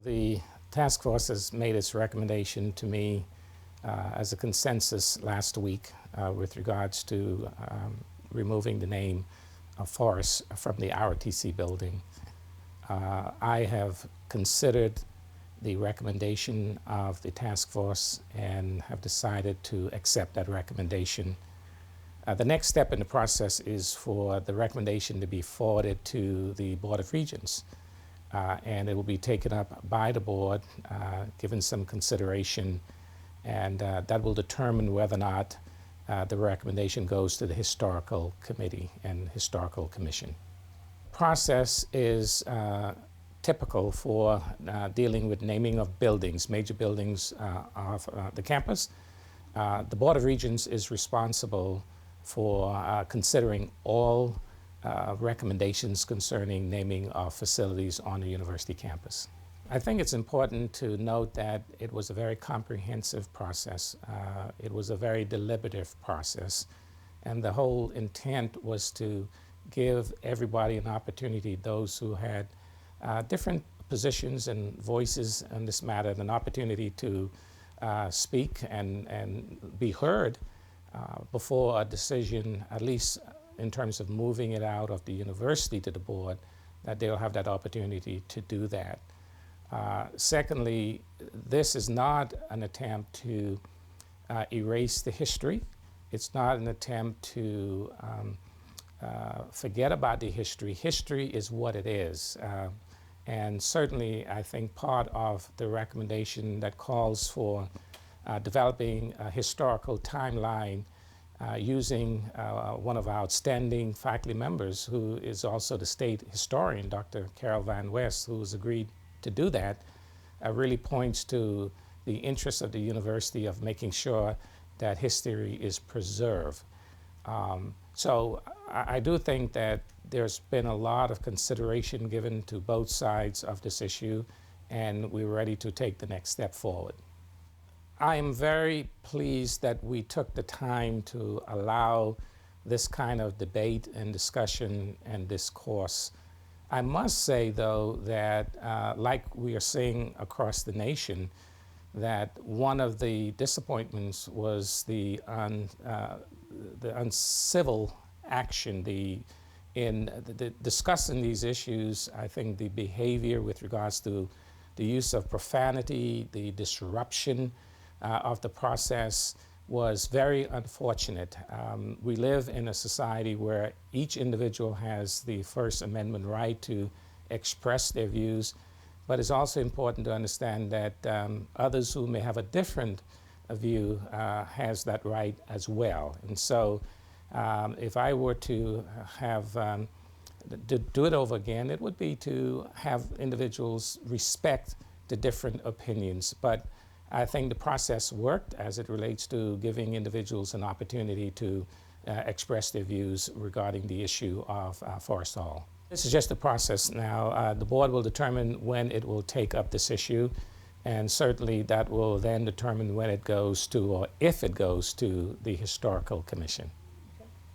The task force has made its recommendation to me as a consensus last week with regards to removing the name of Forrest from the ROTC building. I have considered the recommendation of the task force and have decided to accept that recommendation. The next step in the process is for the recommendation to be forwarded to the Board of Regents. And it will be taken up by the board, given some consideration, and that will determine whether or not the recommendation goes to the Historical Committee and Historical Commission. The process is typical for dealing with naming of buildings, major buildings of the campus. The Board of Regents is responsible for considering all recommendations concerning naming of facilities on the university campus. I think it's important to note that it was a very comprehensive process. It was a very deliberative process, and the whole intent was to give everybody an opportunity, those who had different positions and voices in this matter, an opportunity to speak and be heard before a decision, at least in terms of moving it out of the university to the board, that they'll have that opportunity to do that. Secondly, this is not an attempt to erase the history. It's not an attempt to forget about the history. History is what it is. And certainly, I think part of the recommendation that calls for developing a historical timeline using one of our outstanding faculty members, who is also the state historian, Dr. Carol Van West, who has agreed to do that, really points to the interest of the university of making sure that history is preserved. So I do think that there's been a lot of consideration given to both sides of this issue, and we're ready to take the next step forward. I am very pleased that we took the time to allow this kind of debate and discussion and discourse. I must say, though, that like we are seeing across the nation, that one of the disappointments was the uncivil action, in discussing these issues. I think the behavior with regards to the use of profanity, the disruption of the process was very unfortunate. We live in a society where each individual has the First Amendment right to express their views, but it's also important to understand that others who may have a different view has that right as well. And so if I were to have to do it over again, it would be to have individuals respect the different opinions. But I think the process worked as it relates to giving individuals an opportunity to express their views regarding the issue of Forrest Hall. This is just the process now. The board will determine when it will take up this issue, and certainly that will then determine when it goes to, or if it goes to, the Historical Commission.